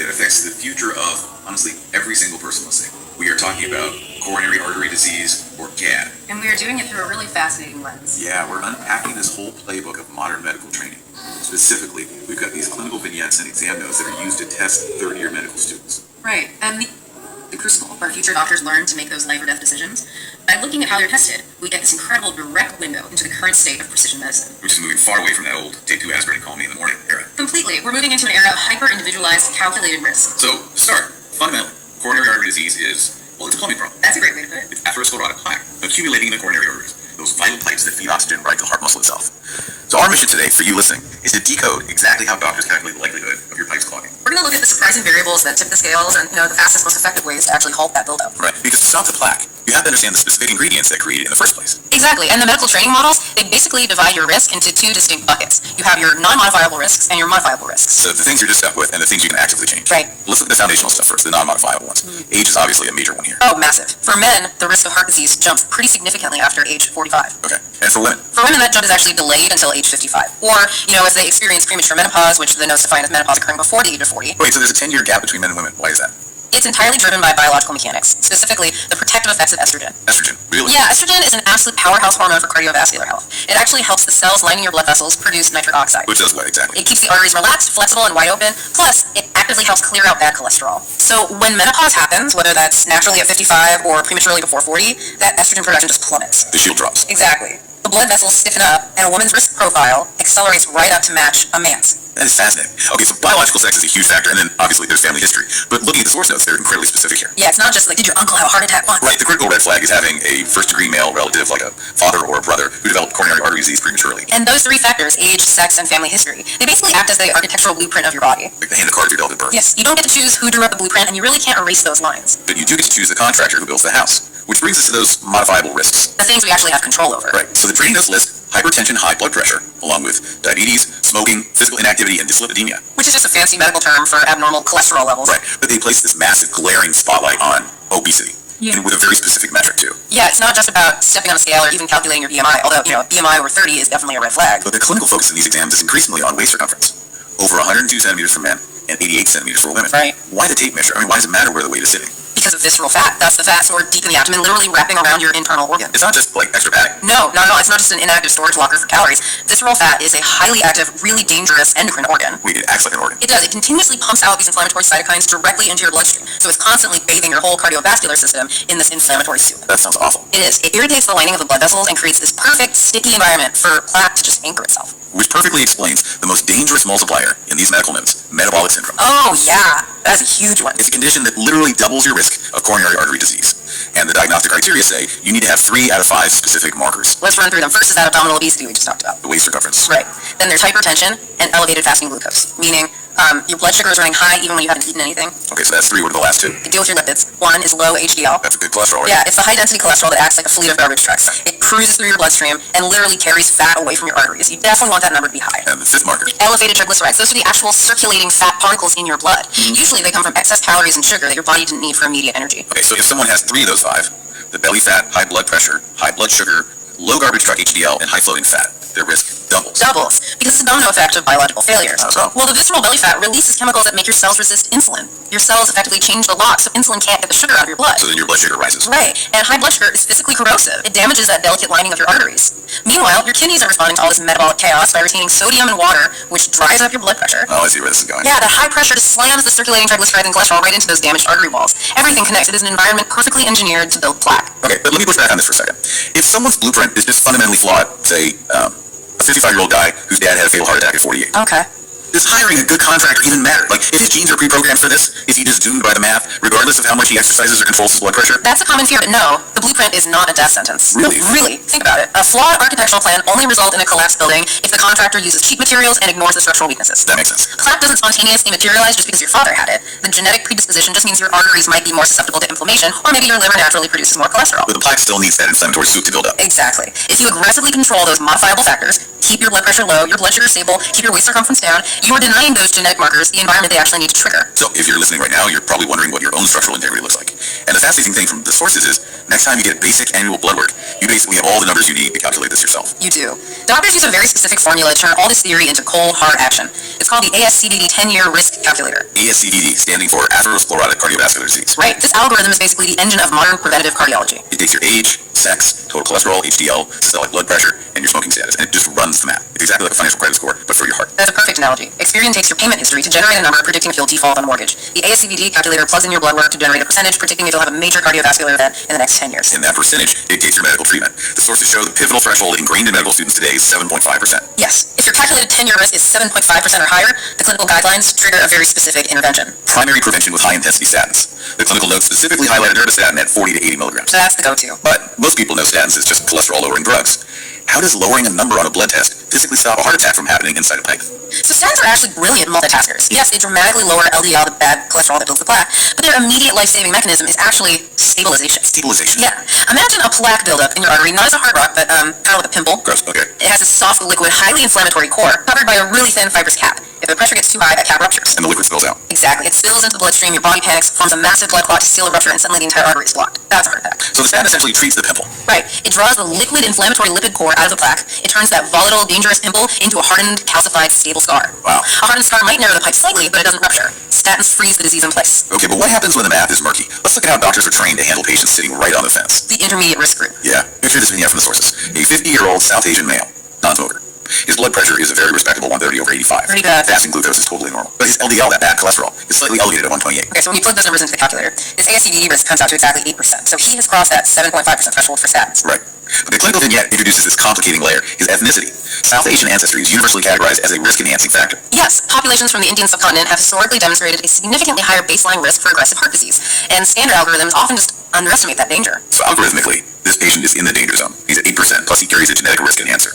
that affects the future of, honestly, every single person listening. We are talking about coronary artery disease, or CAD. And we are doing it through a really fascinating lens. Yeah, we're unpacking this whole playbook of modern medical training. Specifically, we've got these clinical vignettes and exam notes that are used to test third-year medical students. Right, and the crucible where future doctors learn to make those life or death decisions. By looking at how they're tested, we get this incredible direct window into the current state of precision medicine. Which is moving far away from that old take 2 aspirin and call me in the morning era. Completely. We're moving into an era of hyper-individualized, calculated risk. So, to start, fundamentally, coronary artery disease is, well, it's a plumbing problem. That's a great way to put it. It's atherosclerotic plaque accumulating in the coronary arteries, those vital pipes that feed oxygen right to the heart muscle itself. So our mission today, for you listening, is to decode exactly how doctors calculate the likelihood of your pipes clogging. We're going to look at the surprising variables that tip the scales and, the fastest, most effective ways to actually halt that buildup. Right, because to stop the plaque, you have to understand the specific ingredients that create it in the first place. Exactly, and the medical training models, they basically divide your risk into 2 distinct buckets. You have your non-modifiable risks and your modifiable risks. So the things you're just stuck with and the things you can actively change. Right. Let's look at the foundational stuff first, the non-modifiable ones. Age is obviously a major one here. Oh, massive. For men, the risk of heart disease jumps pretty significantly after age 45. Okay, and for women? For women, that jump is actually delayed until age 55. Or, if they experience premature menopause, which the notes define as menopause occurring before the age of 40. Wait, so there's a 10-year gap between men and women. Why is that? It's entirely driven by biological mechanics, specifically the protective effects of estrogen. Estrogen, really? Yeah, estrogen is an absolute powerhouse hormone for cardiovascular health. It actually helps the cells lining your blood vessels produce nitric oxide. Which does what exactly? It keeps the arteries relaxed, flexible, and wide open. Plus, it actively helps clear out bad cholesterol. So when menopause happens, whether that's naturally at 55 or prematurely before 40, that estrogen production just plummets. The shield drops. Exactly. The blood vessels stiffen up, and a woman's risk profile accelerates right up to match a man's. That is fascinating. Okay, so biological sex is a huge factor, and then obviously there's family history. But looking at the source notes, they're incredibly specific here. Yeah, it's not just like, did your uncle have a heart attack once? Right, the critical red flag is having a first-degree male relative, like a father or a brother, who developed coronary artery disease prematurely. And those 3 factors, age, sex, and family history, they basically act as the architectural blueprint of your body. Like the hand of cards you developed at birth. Yes, you don't get to choose who drew up the blueprint, and you really can't erase those lines. But you do get to choose the contractor who builds the house, which brings us to those modifiable risks. The things we actually have control over. Right, so the training notes list hypertension, high blood pressure, along with diabetes, smoking, physical inactivity, and dyslipidemia. Which is just a fancy medical term for abnormal cholesterol levels. Right, but they place this massive glaring spotlight on obesity. Yeah. And with a very specific metric too. Yeah, it's not just about stepping on a scale or even calculating your BMI, although, BMI over 30 is definitely a red flag. But the clinical focus in these exams is increasingly on waist circumference. Over 102 centimeters for men and 88 centimeters for women. Right. Why the tape measure? Why does it matter where the weight is sitting? Because of visceral fat. That's the fat stored deep in the abdomen, literally wrapping around your internal organs. It's not just like extra padding. No. It's not just an inactive storage locker for calories. Visceral fat is a highly active, really dangerous endocrine organ. Wait, it acts like an organ? It does. It continuously pumps out these inflammatory cytokines directly into your bloodstream. So it's constantly bathing your whole cardiovascular system in this inflammatory soup. That sounds awful. It is. It irritates the lining of the blood vessels and creates this perfect, sticky environment for plaque to just anchor itself. Which perfectly explains the most dangerous multiplier in these medical notes, metabolic syndrome. Oh, yeah. That's a huge one. It's a condition that literally doubles your risk of coronary artery disease. And the diagnostic criteria say you need to have 3 out of 5 specific markers. Let's run through them. First is that abdominal obesity we just talked about. The waist circumference. Right. Then there's hypertension and elevated fasting glucose, meaning your blood sugar is running high even when you haven't eaten anything. Okay, so that's 3. What are the last 2? Deal with your lipids. 1 is low HDL. That's a good cholesterol, right? Yeah, it's the high-density cholesterol that acts like a fleet of garbage trucks. It cruises through your bloodstream and literally carries fat away from your arteries. You definitely want that number to be high. And the 5th marker? Elevated triglycerides. Those are the actual circulating fat particles in your blood. Usually they come from excess calories and sugar that your body didn't need for immediate energy. Okay, so if someone has 3 of those 5, the belly fat, high blood pressure, high blood sugar, low garbage truck HDL, and high floating fat, their risk doubles. Because it's a domino effect of biological failures. How so? Well, the visceral belly fat releases chemicals that make your cells resist insulin. Your cells effectively change the lock, so insulin can't get the sugar out of your blood. So then your blood sugar rises. Right, and high blood sugar is physically corrosive. It damages that delicate lining of your arteries. Meanwhile, your kidneys are responding to all this metabolic chaos by retaining sodium and water, which dries up your blood pressure. Oh, I see where this is going. Yeah, that high pressure just slams the circulating triglycerides and cholesterol right into those damaged artery walls. Everything connects. It is an environment perfectly engineered to build plaque. Okay, but let me push back on this for a second. If someone's blueprint is just fundamentally flawed, say, a 55-year-old guy whose dad had a fatal heart attack at 48. Okay. Does hiring a good contractor even matter? Like, if his genes are pre-programmed for this, is he just doomed by the math, regardless of how much he exercises or controls his blood pressure? That's a common fear, but no, the blueprint is not a death sentence. Really? Really. Think about it. A flawed architectural plan only results in a collapsed building if the contractor uses cheap materials and ignores the structural weaknesses. That makes sense. Plaque doesn't spontaneously materialize just because your father had it. The genetic predisposition just means your arteries might be more susceptible to inflammation, or maybe your liver naturally produces more cholesterol. But the plaque still needs that inflammatory soup to build up. Exactly. If you aggressively control those modifiable factors, keep your blood pressure low, your blood sugar stable, keep your waist circumference down, you are denying those genetic markers the environment they actually need to trigger. So if you're listening right now, you're probably wondering what your own structural integrity looks like. And the fascinating thing from the sources is, next time you get basic annual blood work, you basically have all the numbers you need to calculate this yourself. You do. Doctors use a very specific formula to turn all this theory into cold, hard action. It's called the ASCVD 10-year risk calculator. ASCVD, standing for atherosclerotic cardiovascular disease. Right. This algorithm is basically the engine of modern preventative cardiology. It takes your age, sex, total cholesterol, HDL, systolic blood pressure, and your smoking status, and it just runs the math. It's exactly like a financial credit score, but for your heart. That's a perfect analogy. Experian takes your payment history to generate a number predicting if you'll default on a mortgage. The ASCVD calculator plugs in your blood work to generate a percentage predicting if you'll have a major cardiovascular event in the next 10 years. And that percentage dictates your medical treatment. The sources show the pivotal threshold ingrained in medical students today is 7.5%. Yes. If your calculated 10-year risk is 7.5% or higher, the clinical guidelines trigger a very specific intervention. Primary prevention with high-intensity statins. The clinical notes specifically highlighted erbistatin at 40 to 80 milligrams. So that's the go-to. But most people know statins is just cholesterol-lowering drugs. How does lowering a number on a blood test physically stop a heart attack from happening inside a pipe? So statins are actually brilliant multitaskers. Yes, they dramatically lower LDL, the bad cholesterol that builds the plaque, but their immediate life-saving mechanism is actually stabilization. Stabilization. Yeah. Imagine a plaque buildup in your artery, not as a hard rock, but kind of like a pimple. Gross, okay. It has a soft, liquid, highly inflammatory core covered by a really thin fibrous cap. If the pressure gets too high, that cap ruptures. And the liquid spills out. Exactly. It spills into the bloodstream, your body panics, forms a massive blood clot to seal the rupture, and suddenly the entire artery is blocked. That's a heart attack. So the statin essentially treats the pimple. Right. It draws the liquid inflammatory lipid core out of the plaque. It turns that volatile, dangerous pimple into a hardened, calcified, stable scar. Wow. A hardened scar might narrow the pipe slightly, but it doesn't rupture. Statins freeze the disease in place. Okay, but what happens when the math is murky? Let's look at how doctors are trained to handle patients sitting right on the fence. The intermediate risk group. Yeah, picture this vignette from the sources. A 50-year-old South Asian male, non-smoker. His blood pressure is a very respectable 130/85. Pretty bad. Fasting glucose is totally normal. But his LDL, that bad cholesterol, is slightly elevated at 128. Okay, so when you plug those numbers into the calculator, this ASCVD risk comes out to exactly 8%. So he has crossed that 7.5% threshold for statins. Right. But the clinical vignette introduces this complicating layer, his ethnicity. South Asian ancestry is universally categorized as a risk-enhancing factor. Yes, populations from the Indian subcontinent have historically demonstrated a significantly higher baseline risk for aggressive heart disease, and standard algorithms often just underestimate that danger. So algorithmically, this patient is in the danger zone. He's at 8%, plus he carries a genetic risk enhancer.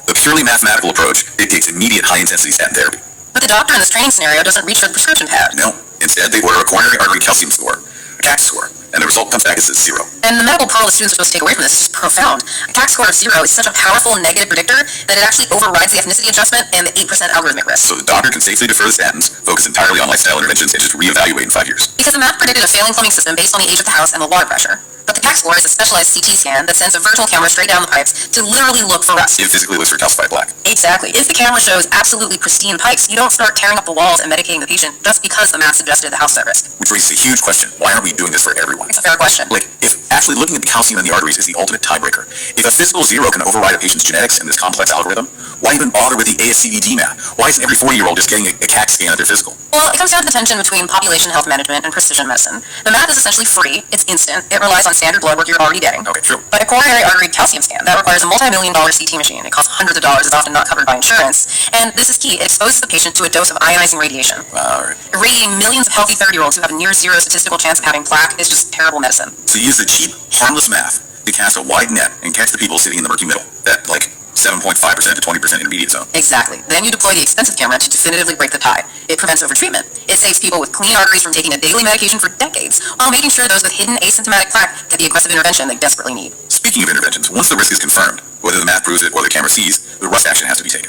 The purely mathematical approach dictates immediate high-intensity statin therapy. But the doctor in this training scenario doesn't reach for the prescription pad. No. Instead, they order a coronary artery calcium score, a CAC score, and the result comes back as 0. And the medical pearl that students are supposed to take away from this is profound. A CAC score of 0 is such a powerful negative predictor that it actually overrides the ethnicity adjustment and the 8% algorithmic risk. So the doctor can safely defer the statins, focus entirely on lifestyle interventions, and just reevaluate in 5 years. Because the math predicted a failing plumbing system based on the age of the house and the water pressure. But the CAC score is a specialized CT scan that sends a virtual camera straight down the pipes to literally look for rust. It physically looks for calcified plaque. Exactly. If the camera shows absolutely pristine pipes, you don't start tearing up the walls and medicating the patient just because the math suggested the house is at risk. Which raises a huge question. Why aren't we doing this for everyone? It's a fair question. Like, if actually looking at the calcium in the arteries is the ultimate tiebreaker, if a physical 0 can override a patient's genetics in this complex algorithm, why even bother with the ASCVD math? Why isn't every 40-year-old just getting a CAC scan at their physical? Well, it comes down to the tension between population health management and precision medicine. The math is essentially free, it's instant, it relies on standard blood work you're already getting. Okay, true. But a coronary artery calcium scan, that requires a multi-million-dollar CT machine. It costs hundreds of dollars, it's often not covered by insurance. And this is key, it exposes the patient to a dose of ionizing radiation. All right. Irradiating millions of healthy 30-year-olds who have a near zero statistical chance of having plaque is just terrible medicine. So use the cheap, harmless math to cast a wide net and catch the people sitting in the murky middle. That, 7.5% to 20% intermediate zone. Exactly. Then you deploy the expensive camera to definitively break the tie. It prevents overtreatment. It saves people with clean arteries from taking a daily medication for decades, while making sure those with hidden asymptomatic plaque get the aggressive intervention they desperately need. Speaking of interventions, once the risk is confirmed, whether the math proves it or the camera sees, the rust action has to be taken.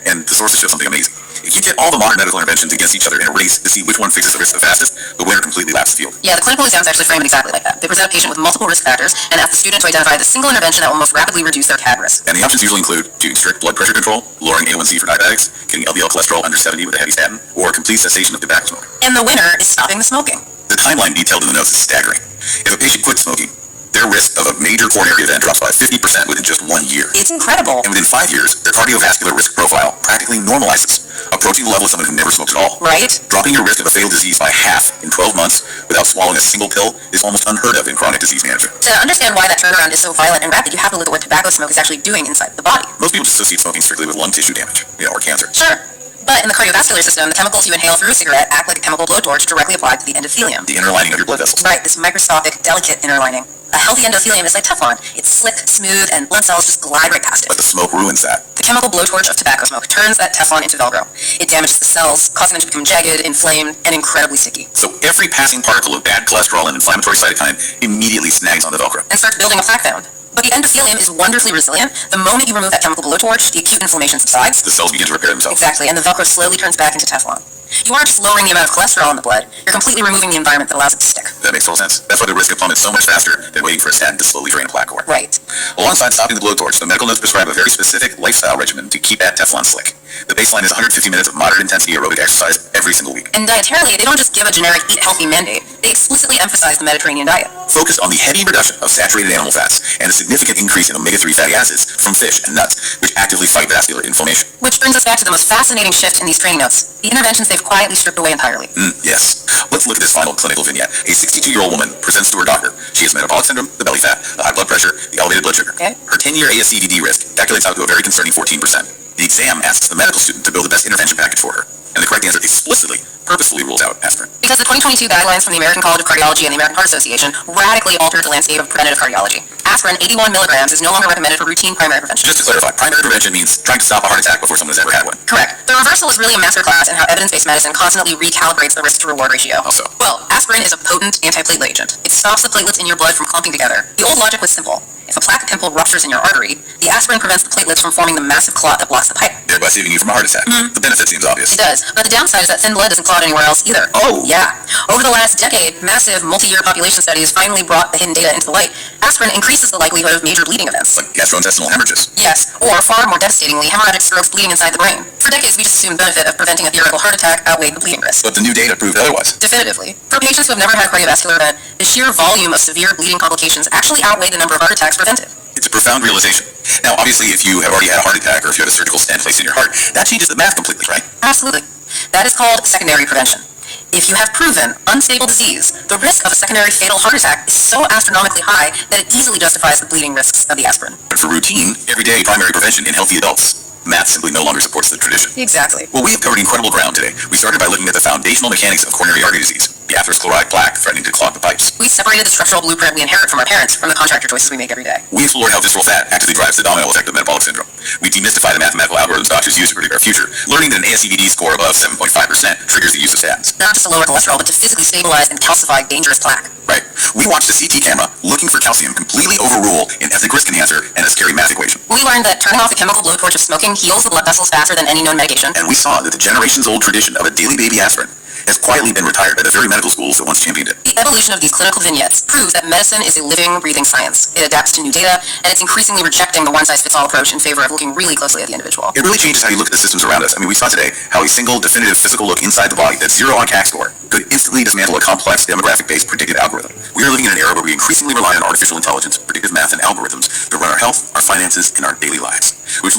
And the sources show something amazing. If you get all the modern medical interventions against each other in a race to see which one fixes the risk the fastest, the winner completely laps the field. Yeah, the clinical exams actually frame it exactly like that. They present a patient with multiple risk factors and ask the student to identify the single intervention that will most rapidly reduce their CAD risk. And the options usually include doing strict blood pressure control, lowering A1C for diabetics, getting LDL cholesterol under 70 with a heavy statin, or complete cessation of tobacco smoke. And the winner is stopping the smoking. The timeline detailed in the notes is staggering. If a patient quits smoking, their risk of a major coronary event drops by 50% within just 1 year. It's incredible. And within 5 years, their cardiovascular risk profile practically normalizes, approaching the level of someone who never smoked at all. Right? Dropping your risk of a fatal disease by half in 12 months without swallowing a single pill is almost unheard of in chronic disease management. To understand why that turnaround is so violent and rapid, you have to look at what tobacco smoke is actually doing inside the body. Most people just associate smoking strictly with lung tissue damage, or cancer. Sure. But in the cardiovascular system, the chemicals you inhale through a cigarette act like a chemical blowtorch directly applied to the endothelium. The inner lining of your blood vessels. Right, this microscopic, delicate inner lining. A healthy endothelium is like Teflon. It's slick, smooth, and blood cells just glide right past it. But the smoke ruins that. The chemical blowtorch of tobacco smoke turns that Teflon into Velcro. It damages the cells, causing them to become jagged, inflamed, and incredibly sticky. So every passing particle of bad cholesterol and inflammatory cytokine immediately snags on the Velcro. And starts building a plaque mound. But the endothelium is wonderfully resilient. The moment you remove that chemical blowtorch, the acute inflammation subsides. The cells begin to repair themselves. Exactly, and the Velcro slowly turns back into Teflon. You aren't just lowering the amount of cholesterol in the blood, you're completely removing the environment that allows it to stick. That makes total sense. That's why the risk of plummets so much faster than waiting for a statin to slowly drain a plaque core. Right. Alongside stopping the blowtorch, the medical notes prescribe a very specific lifestyle regimen to keep that Teflon slick. The baseline is 150 minutes of moderate intensity aerobic exercise every single week. And dietarily, they don't just give a generic eat healthy mandate, they explicitly emphasize the Mediterranean diet. Focus on the heavy reduction of saturated animal fats and a significant increase in omega-3 fatty acids from fish and nuts, which actively fight vascular inflammation. Which brings us back to the most fascinating shift in these training notes, the interventions they've quietly stripped away entirely. Yes. Let's look at this final clinical vignette. A 62-year-old woman presents to her doctor. She has metabolic syndrome, the belly fat, the high blood pressure, the elevated blood sugar. Okay. Her 10-year ASCVD risk calculates out to a very concerning 14%. The exam asks the medical student to build the best intervention package for her, and the correct answer explicitly, purposefully rules out aspirin. Because the 2022 guidelines from the American College of Cardiology and the American Heart Association radically altered the landscape of preventative cardiology. Aspirin 81 milligrams is no longer recommended for routine primary prevention. Just to clarify, primary prevention means trying to stop a heart attack before someone has ever had one. Correct. The reversal is really a masterclass in how evidence-based medicine constantly recalibrates the risk-to-reward ratio. Also, Well, aspirin is a potent antiplatelet agent. It stops the platelets in your blood from clumping together. The old logic was simple. If a plaque pimple ruptures in your artery, the aspirin prevents the platelets from forming the massive clot that blocks the pipe. thereby saving you from a heart attack. The benefit seems obvious. It does, but the downside is that thin blood doesn't clot anywhere else either. Oh! Yeah. Over the last decade, massive multi-year population studies finally brought the hidden data into the light. Aspirin increases the likelihood of major bleeding events. Like gastrointestinal hemorrhages. Yes, or far more devastatingly, hemorrhagic strokes bleeding inside the brain. For decades, we just assumed the benefit of preventing a theoretical heart attack outweighed the bleeding risk. But the new data proved otherwise. Definitively. For patients who have never had a cardiovascular event, the sheer volume of severe bleeding complications actually outweigh the number of heart attacks prevented. It's a profound realization. Now, obviously, if you have already had a heart attack or if you had a surgical stent placed in your heart, that changes the math completely, right? Absolutely. That is called secondary prevention. If you have proven unstable disease, the risk of a secondary fatal heart attack is so astronomically high that it easily justifies the bleeding risks of the aspirin. But for routine, everyday primary prevention in healthy adults, math simply no longer supports the tradition. Exactly. Well, we have covered incredible ground today. We started by looking at the foundational mechanics of coronary artery disease, the atherosclerotic plaque threatening to clog the pipes. We separated the structural blueprint we inherit from our parents from the contractor choices we make every day. We explored how visceral fat actively drives the domino effect of metabolic syndrome. We demystified the mathematical algorithms doctors use to predict our future, learning that an ASCVD score above 7.5% triggers the use of statins. Not just to lower cholesterol, but to physically stabilize and calcify dangerous plaque. Right. We watched a CT camera looking for calcium completely overrule an ethnic risk enhancer and a scary math equation. We learned that turning off the chemical blowtorch of smoking heals the blood vessels faster than any known medication. And we saw that the generations-old tradition of a daily baby aspirin has quietly been retired by the very medical schools that once championed it. The evolution of these clinical vignettes proves that medicine is a living, breathing science. It adapts to new data, and it's increasingly rejecting the one-size-fits-all approach in favor of looking really closely at the individual. It really changes how you look at the systems around us. I mean, we saw today how a single definitive physical look inside the body that's zero on CAC score could instantly dismantle a complex demographic-based predictive algorithm. We are living in an era where we increasingly rely on artificial intelligence, predictive math, and algorithms to run our health, our finances, and our daily lives, which